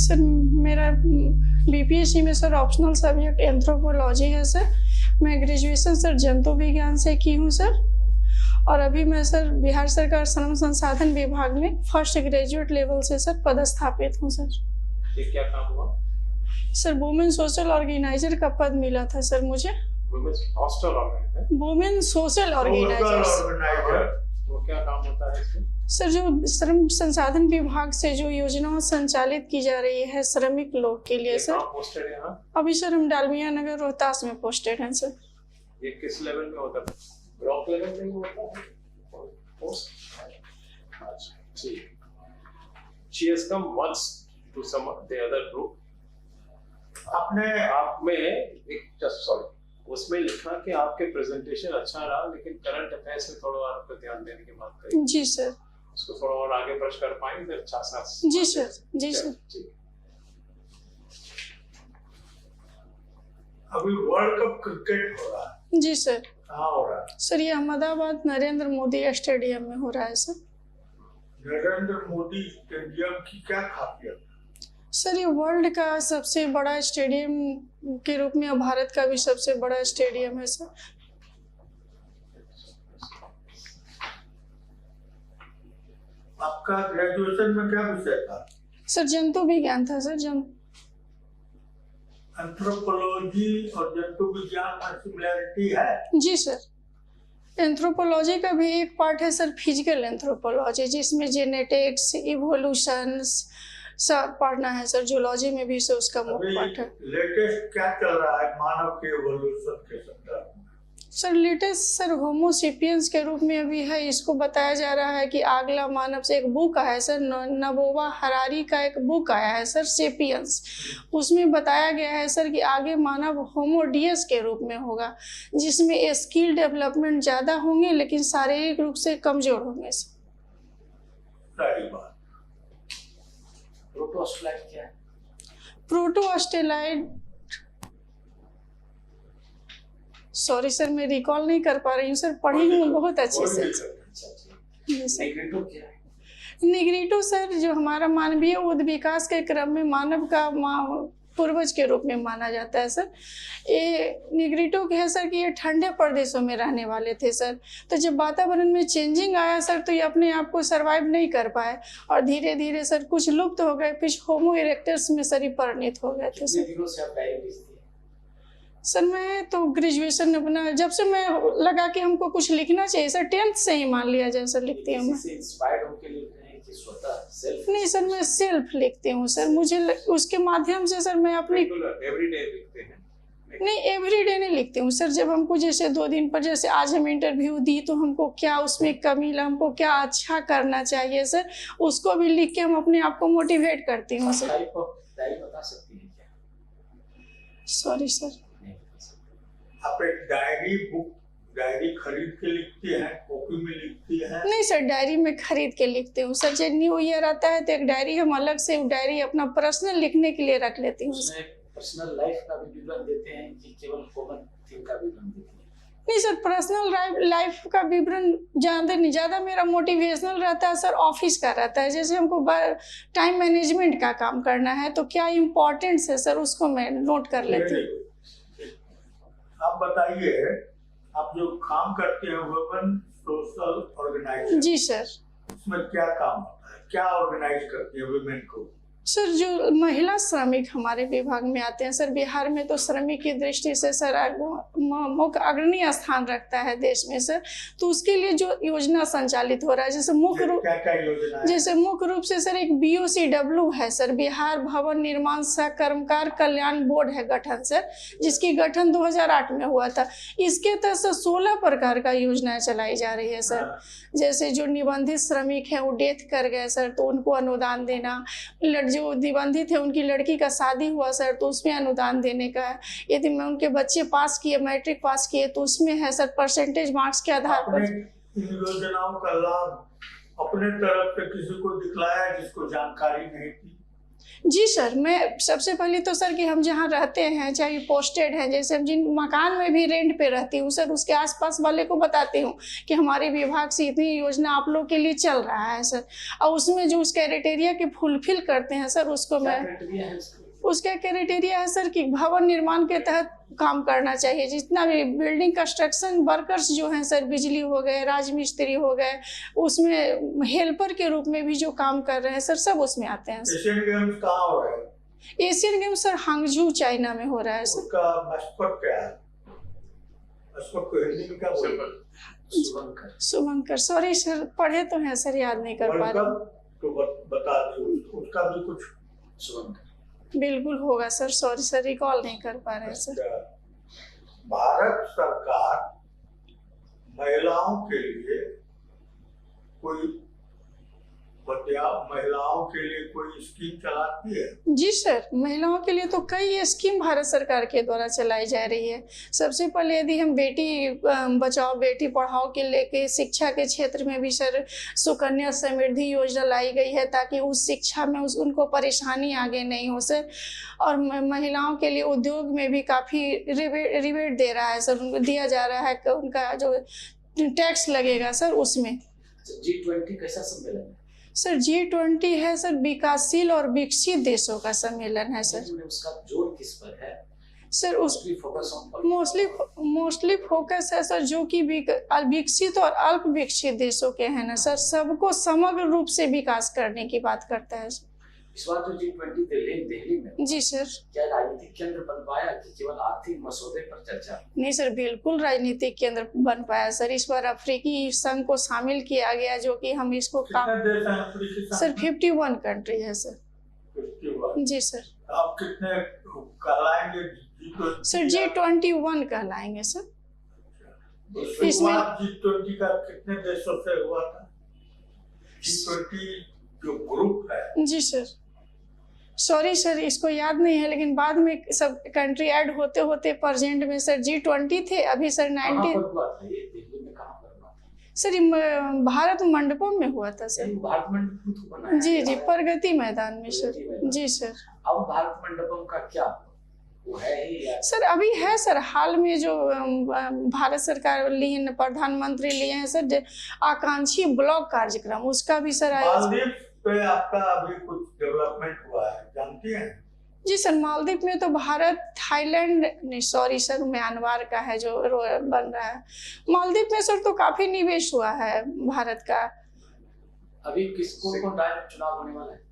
Sir मेरा BPSC में sir optional subject anthropology है सर। मैं ग्रेजुएशन सर जंतु विज्ञान से की हूँ सर, और अभी मैं सर बिहार सरकार श्रम संसाधन विभाग में फर्स्ट ग्रेजुएट लेवल से सर पदस्थापित हूँ सर। ये क्या काम हुआ? सर वुमेन सोशल ऑर्गेनाइजर का पद मिला था सर मुझे। Women social organiser. वो क्या काम होता है इसमें? सर जो श्रम संसाधन विभाग से जो योजना संचालित की जा रही है श्रमिक लोग के लिए सर। पोस्टेड है यहाँ? अभी सर हम डालमिया नगर रोहतास में पोस्टेड हैं सर। ये किस लेवल में होता है? ब्लॉक लेवल में होता है पोस्ट? अच्छा ठीक। She has come once to some the other group. आपने आप में एक जस्ट सॉरी उसमें लिखा कि आपके प्रेजेंटेशन अच्छा रहा, लेकिन करंट अफेयर्स में थोड़ा और ध्यान देने की बात करी। जी सर। उसको थोड़ा और आगे ब्रश कर पाएंगे? अच्छा सा। जी सर, जी सर। ठीक। अभी वर्ल्ड कप क्रिकेट हो रहा है। जी सर। कहाँ हो रहा है? सर ये अहमदाबाद नरेंद्र मोदी स्टेडियम में हो रहा है सर। नरेंद्र मोदी स्टेडियम की क्या खासियत? सर ये वर्ल्ड का सबसे बड़ा स्टेडियम के रूप में भारत का भी सबसे बड़ा स्टेडियम है सर। आपका ग्रेजुएशन में क्या विषय था? सर जंतु विज्ञान था सर। एंथ्रोपोलॉजी और जंतु विज्ञान में सिमिलरिटी है? जी सर। एंथ्रोपोलॉजी का भी एक पार्ट है सर फिजिकल एंथ्रोपोलॉजी, जिसमें जेनेटिक्स इवोल्यूशंस सब पढ़ना है सर। जूलॉजी में भी सर उसका मुख्य पार्ट है। लेटेस्ट क्या चल रहा है मानव के इवोल्यूशन के संदर्भ में? सर लेटेस्ट सर होमो सेपियंस के रूप में अभी है। इसको बताया जा रहा है कि अगला मानव से एक बुक आया है सर, नबोवा हरारी का एक बुक आया है सर सेपियंस। उसमें बताया गया है सर कि आगे मानव होमोडियस के रूप में होगा, जिसमें स्किल डेवलपमेंट ज़्यादा होंगे लेकिन शारीरिक रूप से कमजोर होंगे सर। सही बात। प्रोटोस्टेलाइड क्या है? प्रोटोस्टेलाइड सॉरी सर मैं रिकॉल नहीं कर पा रही हूँ सर, पढ़ी हूँ बहुत अच्छे से। निग्रिटो क्या है? निग्रिटो सर जो हमारा मानवीय उद्विकास के क्रम में मानव का पूर्वज के रूप में माना जाता है सर। ये निग्रिटो के है सर कि ये ठंडे प्रदेशों में रहने वाले थे सर। तो जब वातावरण में चेंजिंग आया सर तो ये अपने आप को सरवाइव नहीं कर पाए और धीरे धीरे सर कुछ लुप्त हो गए, फिर होमो इरेक्टस में सर परिणित हो गए थे सर। सर मैं तो ग्रेजुएशन अपना जब से मैं लगा कि हमको कुछ लिखना चाहिए सर, 10th से ही मान लिया जाए सर लिखती हूँ मैं। नहीं सर मैं सेल्फ लिखती हूँ सर। मुझे उसके माध्यम से सर मैं अपनी एवरीडे लिखते हैं? नहीं एवरीडे नहीं लिखती हूँ सर। जब हमको जैसे 2 दिन पर जैसे आज हम इंटरव्यू दी तो हमको क्या उसमें कमी ला, हमको क्या अच्छा करना चाहिए सर, उसको भी लिख के हम अपने आप को मोटिवेट करती हूँ सर। बता सकती हैं क्या? Sorry sir. आप एक डायरी खरीद के लिखती हैं, कॉपी में लिखती हैं? नहीं सर डायरी में खरीद के लिखती हूँ सर। जब न्यू ईयर आता है तो एक डायरी हम अलग से डायरी अपना पर्सनल लिखने के लिए रख लेती हूँ। पर्सनल लाइफ का भी विवरण देते हैं कि केवल कॉमन थिंग का विवरण देते हैं? नहीं सर पर्सनल लाइफ का विवरण ज़्यादा मेरा मोटिवेशनल रहता है सर, ऑफिस का रहता है। जैसे हमको टाइम मैनेजमेंट का काम करना है तो क्या इम्पोर्टेंस है सर उसको मैं नोट कर लेती हूँ। आप बताइए, आप जो काम करते हैं वुमेन सोशल ऑर्गेनाइजेशन। जी सर। उसमें क्या काम होता है, क्या ऑर्गेनाइज करती है वुमेन को? सर जो महिला श्रमिक हमारे विभाग में आते हैं सर, बिहार में तो श्रमिक की दृष्टि से सर मुख्य अग्रणी स्थान रखता है देश में सर। तो उसके लिए जो योजना संचालित हो रहा है जैसे मुख्य रूप से सर एक BOCW है सर, बिहार भवन निर्माण सह कर्मकार कल्याण बोर्ड है गठन सर, जिसकी गठन 2008 में हुआ था। इसके तहत 16 प्रकार का योजनाएं चलाई जा रही है सर। जैसे जो निबंधित श्रमिक हैं वो डेथ कर गए सर तो उनको अनुदान देना, जो निबंधित है उनकी लड़की का शादी हुआ सर तो उसमें अनुदान देने का है। यदि मैं उनके बच्चे पास किए, मैट्रिक पास किए तो उसमें है सर परसेंटेज मार्क्स के आधार पर। इन योजनाओं का लाभ अपने तरफ से किसी को दिखलाया जिसको जानकारी नहीं थी? जी सर, मैं सबसे पहले तो सर कि हम जहाँ रहते हैं चाहे पोस्टेड हैं, जैसे हम जिन मकान में भी रेंट पे रहती हूँ सर, उसके आसपास वाले को बताती हूँ कि हमारे विभाग से इतनी योजना आप लोग के लिए चल रहा है सर, और उसमें जो उस क्राइटेरिया के फुलफिल करते हैं सर उसको क्या मैं क्राइटेरिया है इसका? उसका क्राइटेरिया है सर कि भवन निर्माण के तहत काम करना चाहिए। जितना भी बिल्डिंग कंस्ट्रक्शन वर्कर्स जो हैं सर, बिजली हो गए, राजमिस्त्री हो गए, उसमें हेल्पर के रूप में भी जो काम कर रहे हैं सर, सब उसमें आते हैं सर। एशियन गेम्स कहाँ हो रहा है? Asian game sir Hangzhou China में हो रहा है सर। उसका मैस्कट क्या है? मैस्कट को हिंदी में क्या बोलते हैं? सिंपल। शुभंकर। शुभंकर, सॉरी सर, पढ़े तो हैं सर, याद नहीं कर पा वर्ल्ड रहे। कप तो बता दी, उसका भी कुछ। शुभंकर। बिल्कुल होगा सर, सॉरी सर, रिकॉल नहीं कर पा रहे हैं सर। अच्छा, भारत सरकार महिलाओं के लिए कोई महिलाओं के लिए कोई स्कीम चलाती है? जी सर, महिलाओं के लिए तो कई स्कीम भारत सरकार के द्वारा चलाई जा रही है। सबसे पहले यदि हम बेटी बचाओ बेटी पढ़ाओ के लेके शिक्षा के क्षेत्र में भी सर सुकन्या समृद्धि योजना लाई गई है, ताकि उस शिक्षा में उनको परेशानी आगे नहीं हो सर। और महिलाओं के लिए उद्योग में भी काफ़ी रिबेट दे रहा है सर, उनको दिया जा रहा है कि उनका जो टैक्स लगेगा सर उसमें। G20 कैसा सम्मेलन है? सर G20 है सर, विकासशील और विकसित देशों का सम्मेलन है सर। उसका जोर किस पर है? सर उस फोकस ऑन मोस्टली फोकस है सर जो कि विकसित और अल्प विकसित देशों के हैं ना सर, सबको समग्र रूप से विकास करने की बात करता है। इस बार जो G20 दिल्ली में, जी सर। क्या राजनीतिक केंद्र बन पाया कि केवल आर्थिक मसौदे पर चर्चा? नहीं सर, बिल्कुल राजनीतिक केंद्र बन पाया सर। इस बार अफ्रीकी संघ को शामिल किया गया, जो कि हम इसको कितने देश हैं अफ्रीकी संघ सर में? 51 कंट्री है सर। 51। जी सर। आप कितने कहलाएंगे? सर G21 कहलाएंगे सर। इसमें G20 का कितने देशों से हुआ था? G20 जो ग्रुप है। जी सर, सॉरी सर, इसको याद नहीं है, लेकिन बाद में सब कंट्री ऐड होते होते प्रेजेंट में सर G20 थे। अभी सर 90 दिल्ली में कहाँ पर हुआ था? सर ये भारत मंडपम में हुआ था सर। भारत मंडपम तो बना है। जी जी, प्रगति मैदान में सर। जी सर। अब भारत मंडपम का क्या वो है ही या? सर अभी है सर, हाल में जो भारत सरकार लिए, प्रधानमंत्री लिए हैं सर आकांक्षी ब्लॉक कार्यक्रम, उसका भी सर मालदीव पे आपका अभी कुछ डेवलपमेंट हुआ है, जानती हैं? जी सर, मालदीव में तो भारत थाईलैंड नहीं, सॉरी सर, म्यांमार का है जो बन रहा है। मालदीव में सर तो काफी निवेश हुआ है भारत का। अभी किसको चुनाव होने वाला है?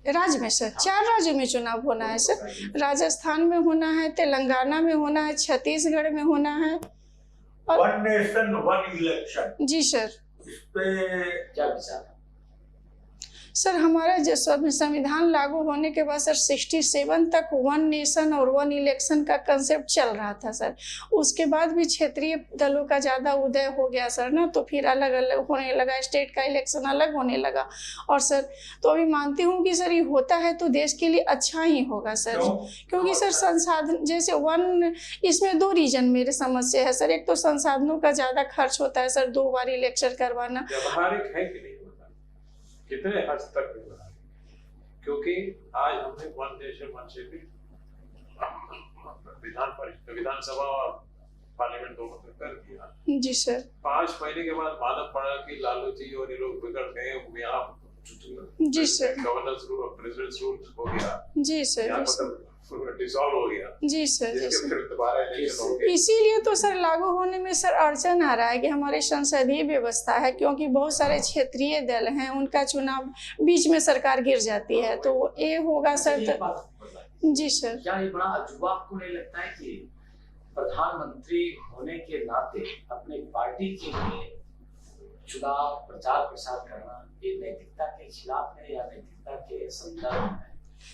राज्य में सर 4 राज्यों में चुनाव होना है सर। राजस्थान में होना है, तेलंगाना में होना है, छत्तीसगढ़ में होना है और वन नेशन वन इलेक्शन, जी सर। इस पे क्या विचार है? सर हमारा जो संविधान लागू होने के बाद सर 67 तक वन नेशन और वन इलेक्शन का कंसेप्ट चल रहा था सर। उसके बाद भी क्षेत्रीय दलों का ज़्यादा उदय हो गया सर ना, तो फिर अलग अलग होने लगा, स्टेट का इलेक्शन अलग होने लगा। और सर तो अभी मानती हूँ कि सर ये होता है तो देश के लिए अच्छा ही होगा सर। क्योंकि सर संसाधन जैसे इसमें 2 रीजन मेरे समझ से है सर। एक तो संसाधनों का ज़्यादा खर्च होता है सर 2 बार इलेक्शन करवाना। व्यवहारिक है कि नहीं होता, कितने हद तक व्यवहारिक? क्योंकि आज हमने वन नेशन वन सिटी विधानसभा और पार्लियामेंट दोनों में कर दिया। जी सर। 5 महीने के बाद मालूम पड़ा कि लालू जी और ये लोग बिगड़ गए, यहाँ जी सर। गवर्नेंस रूल और प्रेसिडेंट रूल हो गया। जी सर। डिसॉल्व हो गया। जी सर। जी जिसके सर। फिर दोबारा इलेक्शन हो गया। इसीलिए तो सर लागू होने में सर अड़चन आ रहा है कि हमारी संसदीय व्यवस्था है, क्योंकि बहुत सारे क्षेत्रीय दल हैं, उनका चुनाव बीच में सरकार गिर जाती है, तो ये होगा सर। जी सर। क्या ये बड़ा अजूबा आपको नहीं लगता है कि प्रधानमंत्री होने के नाते अपने पार्टी के लिए चुनाव प्रचार प्रसार करना ये नैतिकता के खिलाफ है या नैतिकता के संदर्भ में?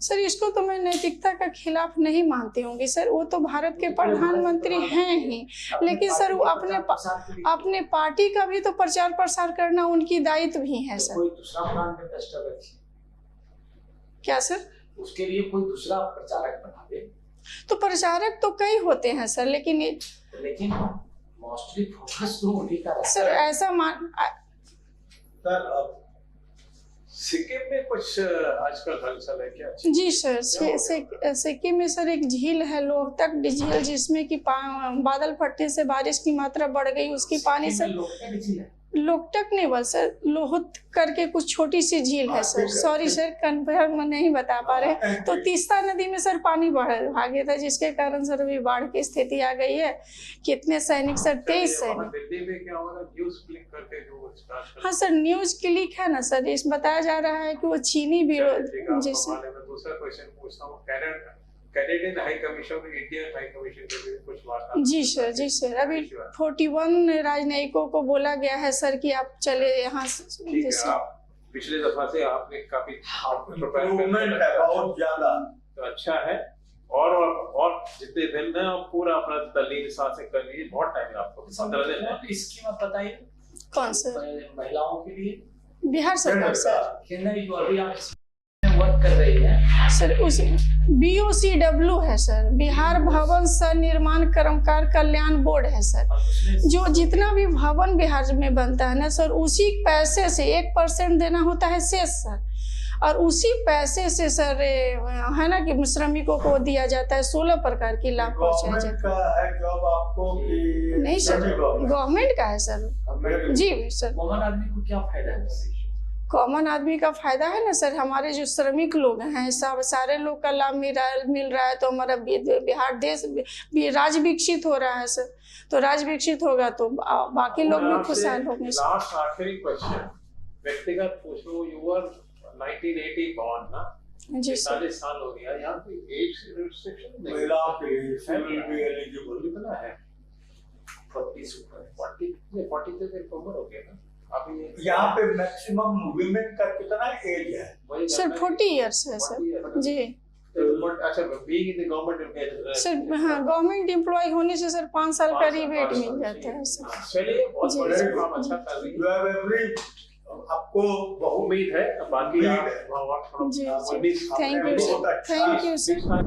सर इसको तो मैं नैतिकता का खिलाफ नहीं मानती हूँ कि सर वो तो भारत के प्रधानमंत्री हैं ही, लेकिन सर वो अपने पार्टी का भी तो प्रचार प्रसार करना उनकी दायित्व भी है सर। कोई दूसरा ब्रांड एम्बेसडर रखिए। क्या सर? उसके लिए कोई दूसरा प्रचारक बना दे। तो प्रचारक तो कई होते हैं सर, लेकिन मोस्टली फोकस तो उन्हीं का सर ऐसा सर अब सिक्किम में कुछ आजकल हलचल है क्या? जी सर, क्या हो गया? सिक्किम में सर एक झील है, लोहतक झील, जिसमें कि बादल फटने से बारिश की मात्रा बढ़ गई, उसकी पानी से लोकतक झील है। लोकटक नहीं बोल सर, लोहत करके कुछ छोटी सी झील है सर। सॉरी सर, कन्फर्म नहीं बता पा रहे। तो तीस्ता नदी में सर पानी आ गया था, जिसके कारण सर अभी बाढ़ की स्थिति आ गई है। कितने सैनिक सर? 23 सैनिक। दिल्ली में क्या होगा, न्यूज क्लिक करके जो स्टार्ट हाँ सर, न्यूज क्लिक है ना सर, इस बताया जा रहा है कि वो चीनी भी जैसे। दूसरा क्वेश्चन पूछता हूँ, कैनेडियन हाई कमीशन और इंडियन हाई कमीशन के बीच कुछ वार्ता? जी सर, जी सर, अभी 41 राजनयिकों को बोला गया है सर कि आप चले यहाँ ठीक है। आप पिछले दफा से आपने काफी इम्प्रूवमेंट है बहुत ज्यादा, तो अच्छा है। और जितने दिन है आप पूरा अपना तल्लीन सांसें कर लीजिए, बहुत टाइम है आपको, 15 दिन है। स्कीम आप बताइए कौन सर? महिलाओं के लिए बिहार सरकार सर। कि नहीं, जो अभी आप वर्क कर रही है सर उस BOCW है सर, बिहार भवन निर्माण कर्मकार कल्याण बोर्ड है सर। जो जितना भी भवन बिहार में बनता है ना सर, उसी पैसे से 1% देना होता है शेष सर, और उसी पैसे से सर है ना कि श्रमिकों को दिया जाता है 16 प्रकार की लाभ पहुंचाया गवर्नमेंट जाता का है जॉब आपको कि नहीं सर, गवर्नमेंट का है सर। जी सर, कॉमन आदमी को क्या फायदा है? कॉमन आदमी का फायदा है ना सर, हमारे जो श्रमिक लोग हैं सब सारे लोग का लाभ मिल रहा है, तो हमारा बिहार देश राज्य विकसित हो रहा है सर। तो राज्य विकसित होगा तो बाकी लोग भी खुशहाल होंगे। लास्ट आखिरी क्वेश्चन व्यक्तिगत पूछ लो, यू आर 1980 बॉर्न ना? जी सर। 40 साल हो गया, यहाँ कोई एज रिस्ट्रिक्शन नहीं? महिलाओं के लिए सिविल भी एलिजिबल कितना है? 40 ऊपर 40 तक एक उम्र हो गया ना अभी। यहाँ पे मैक्सिमम वुमेन का कितना एज है? सर 40 इयर्स है सर। जी अच्छा, being in the government sir, हाँ गवर्नमेंट एम्प्लॉय होने से सर 5 साल का रिबेट मिल जाता है सर। चलिए, बहुत जी, बढ़िया, जी, काम अच्छा कर रही है। You have every आपको बहुत उम्मीद है बाकी उम्मीद आप जी, जी जी, thank you sir, thank you sir. Sir.